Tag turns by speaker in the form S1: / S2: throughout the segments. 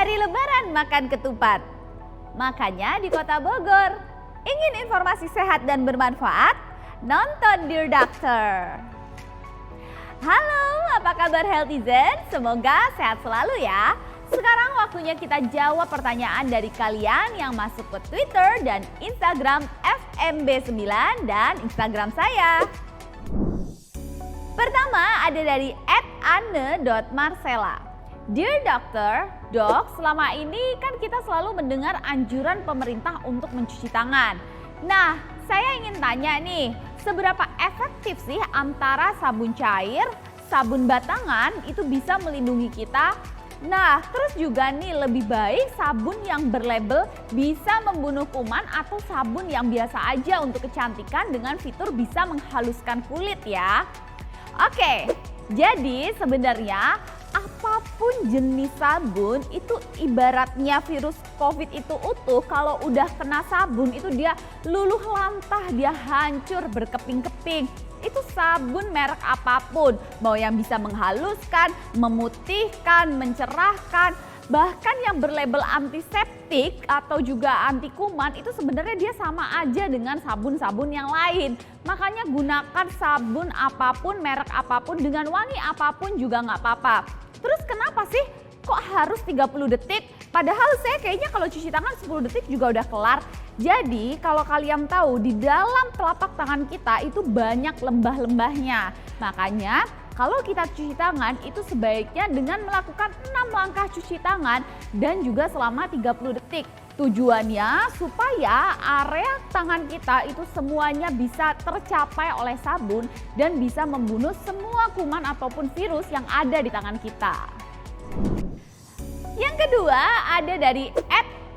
S1: hari Lebaran makan ketupat. Makanya di Kota Bogor. Ingin informasi sehat dan bermanfaat? Nonton Dear Doctor. Halo, apa kabar Healthizen? Semoga sehat selalu ya. Sekarang waktunya kita jawab pertanyaan dari kalian yang masuk ke Twitter dan Instagram FMB9 dan Instagram saya. Pertama ada dari @ane.marcella. Dear Doctor, Dok, selama ini kan kita selalu mendengar anjuran pemerintah untuk mencuci tangan. Nah, saya ingin tanya nih, seberapa efektif sih antara sabun cair, sabun batangan itu bisa melindungi kita? Nah, terus juga nih lebih baik sabun yang berlabel bisa membunuh kuman atau sabun yang biasa aja untuk kecantikan dengan fitur bisa menghaluskan kulit ya? Oke, jadi sebenarnya apapun jenis sabun itu ibaratnya virus COVID itu utuh, kalau udah kena sabun itu dia luluh lantah, dia hancur berkeping-keping. Itu sabun merek apapun, mau yang bisa menghaluskan, memutihkan, mencerahkan, bahkan yang berlabel antiseptik atau juga anti kuman itu sebenarnya dia sama aja dengan sabun-sabun yang lain. Makanya gunakan sabun apapun, merek apapun, dengan wangi apapun juga nggak apa-apa. Terus kenapa sih kok harus 30 detik? Padahal saya kayaknya kalau cuci tangan 10 detik juga udah kelar. Jadi kalau kalian tahu di dalam telapak tangan kita itu banyak lembah-lembahnya. Makanya kalau kita cuci tangan itu sebaiknya dengan melakukan 6 langkah cuci tangan dan juga selama 30 detik. Tujuannya supaya area tangan kita itu semuanya bisa tercapai oleh sabun dan bisa membunuh semua kuman ataupun virus yang ada di tangan kita. Yang kedua ada dari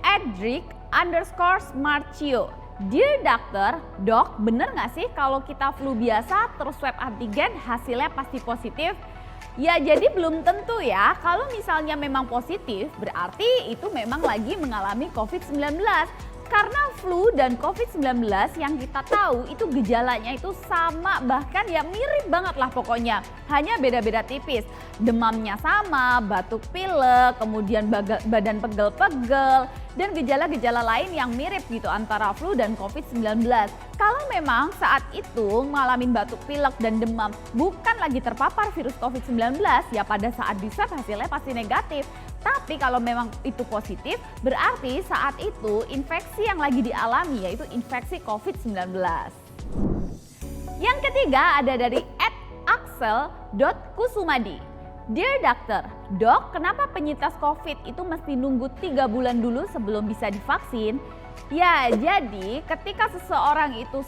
S1: @edric_smartcio. Dear Doctor, Dok, bener gak sih kalau kita flu biasa terus swab antigen hasilnya pasti positif? Ya jadi belum tentu ya, kalau misalnya memang positif berarti itu memang lagi mengalami COVID-19. Karena flu dan COVID-19 yang kita tahu itu gejalanya itu sama, bahkan ya mirip banget lah pokoknya. Hanya beda-beda tipis. Demamnya sama, batuk pilek, kemudian badan pegel-pegel, dan gejala-gejala lain yang mirip gitu antara flu dan COVID-19. Kalau memang saat itu mengalami batuk pilek dan demam bukan lagi terpapar virus COVID-19, ya pada saat di swab hasilnya pasti negatif. Tapi kalau memang itu positif, berarti saat itu infeksi yang lagi dialami yaitu infeksi COVID-19. Yang ketiga ada dari @axel.kusumadi. Dear Doctor, Dok, kenapa penyintas COVID itu mesti nunggu 3 bulan dulu sebelum bisa divaksin? Ya, jadi ketika seseorang itu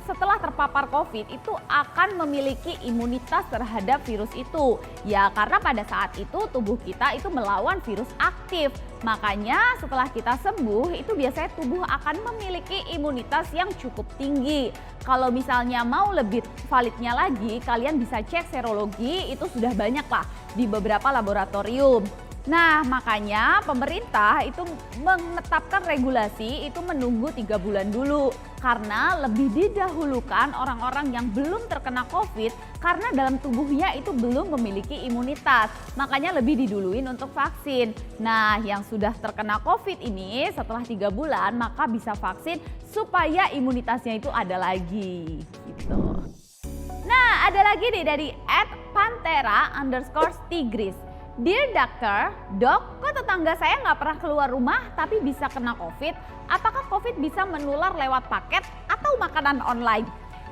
S1: setelah terpapar COVID itu akan memiliki imunitas terhadap virus itu. Ya, karena pada saat itu tubuh kita itu melawan virus aktif. Makanya setelah kita sembuh itu biasanya tubuh akan memiliki imunitas yang cukup tinggi. Kalau misalnya mau lebih validnya lagi, kalian bisa cek serologi, itu sudah banyak lah di beberapa laboratorium. Nah, makanya pemerintah itu menetapkan regulasi itu menunggu 3 bulan dulu. Karena lebih didahulukan orang-orang yang belum terkena COVID karena dalam tubuhnya itu belum memiliki imunitas. Makanya lebih diduluin untuk vaksin. Nah, yang sudah terkena COVID ini setelah 3 bulan maka bisa vaksin supaya imunitasnya itu ada lagi gitu. Nah, ada lagi nih dari @pantera_tigris. Dear Doctor, Dok, kok tetangga saya nggak pernah keluar rumah tapi bisa kena COVID? Apakah COVID bisa menular lewat paket atau makanan online?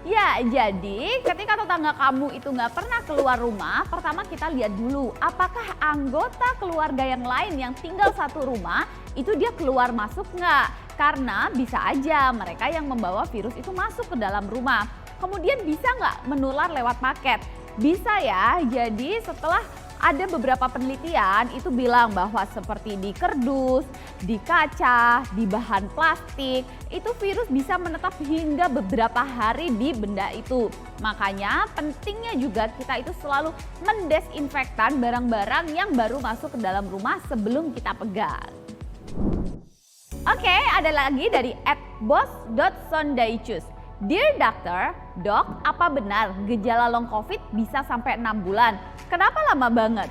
S1: Ya, jadi ketika tetangga kamu itu nggak pernah keluar rumah, pertama kita lihat dulu apakah anggota keluarga yang lain yang tinggal satu rumah itu dia keluar masuk nggak? Karena bisa aja mereka yang membawa virus itu masuk ke dalam rumah. Kemudian bisa nggak menular lewat paket? Bisa ya, jadi setelah ada beberapa penelitian itu bilang bahwa seperti di kardus, di kaca, di bahan plastik, itu virus bisa menetap hingga beberapa hari di benda itu. Makanya pentingnya juga kita itu selalu mendesinfektan barang-barang yang baru masuk ke dalam rumah sebelum kita pegang. Oke, ada lagi dari @boss.sondaicus. Dear Doctor, Dok, apa benar gejala long COVID bisa sampai 6 bulan? Kenapa lama banget?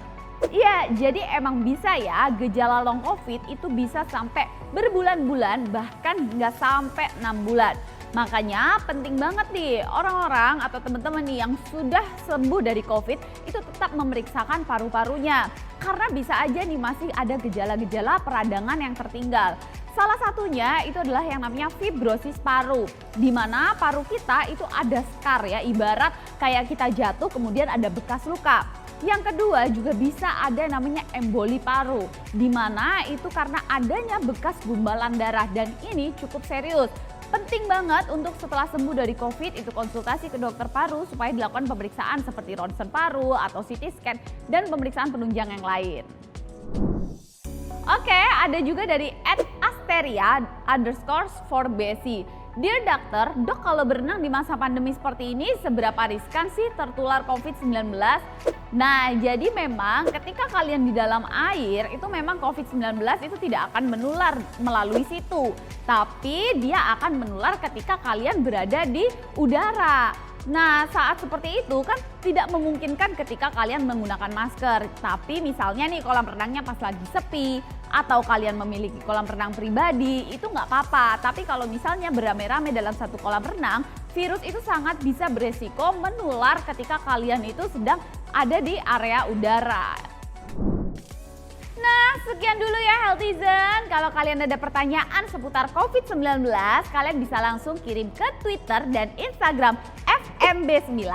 S1: Iya, jadi emang bisa ya gejala long COVID itu bisa sampai berbulan-bulan bahkan hingga sampai 6 bulan. Makanya penting banget nih orang-orang atau teman-teman nih yang sudah sembuh dari COVID itu tetap memeriksakan paru-parunya. Karena bisa aja nih masih ada gejala-gejala peradangan yang tertinggal. Salah satunya itu adalah yang namanya fibrosis paru, di mana paru kita itu ada skar ya, ibarat kayak kita jatuh kemudian ada bekas luka. Yang kedua juga bisa ada namanya emboli paru, di mana itu karena adanya bekas gumpalan darah dan ini cukup serius. Penting banget untuk setelah sembuh dari COVID itu konsultasi ke dokter paru supaya dilakukan pemeriksaan seperti ronsen paru atau CT scan dan pemeriksaan penunjang yang lain. Oke, ada juga dari @asteria_4besi. Dear Doctor, dok kalau berenang di masa pandemi seperti ini seberapa riskan sih tertular COVID-19? Nah, jadi memang ketika kalian di dalam air itu memang COVID-19 itu tidak akan menular melalui situ. Tapi dia akan menular ketika kalian berada di udara. Nah, saat seperti itu kan tidak memungkinkan ketika kalian menggunakan masker. Tapi misalnya nih kolam renangnya pas lagi sepi atau kalian memiliki kolam renang pribadi itu nggak apa-apa. Tapi kalau misalnya beramai-ramai dalam satu kolam renang, virus itu sangat bisa beresiko menular ketika kalian itu sedang ada di area udara. Nah, sekian dulu ya Healthizen. Kalau kalian ada pertanyaan seputar COVID-19, kalian bisa langsung kirim ke Twitter dan Instagram FMB9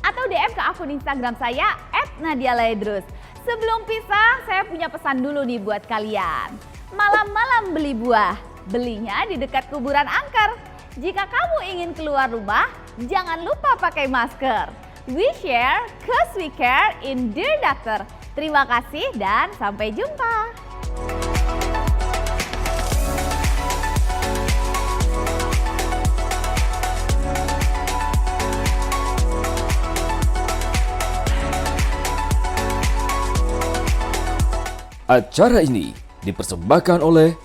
S1: atau DM ke akun Instagram saya @nadialaidrus. Sebelum pisah, saya punya pesan dulu nih buat kalian. Malam-malam beli buah, belinya di dekat kuburan angker. Jika kamu ingin keluar rumah, jangan lupa pakai masker. We share, cause we care in Dear Doctor. Terima kasih dan sampai jumpa.
S2: Acara ini dipersembahkan oleh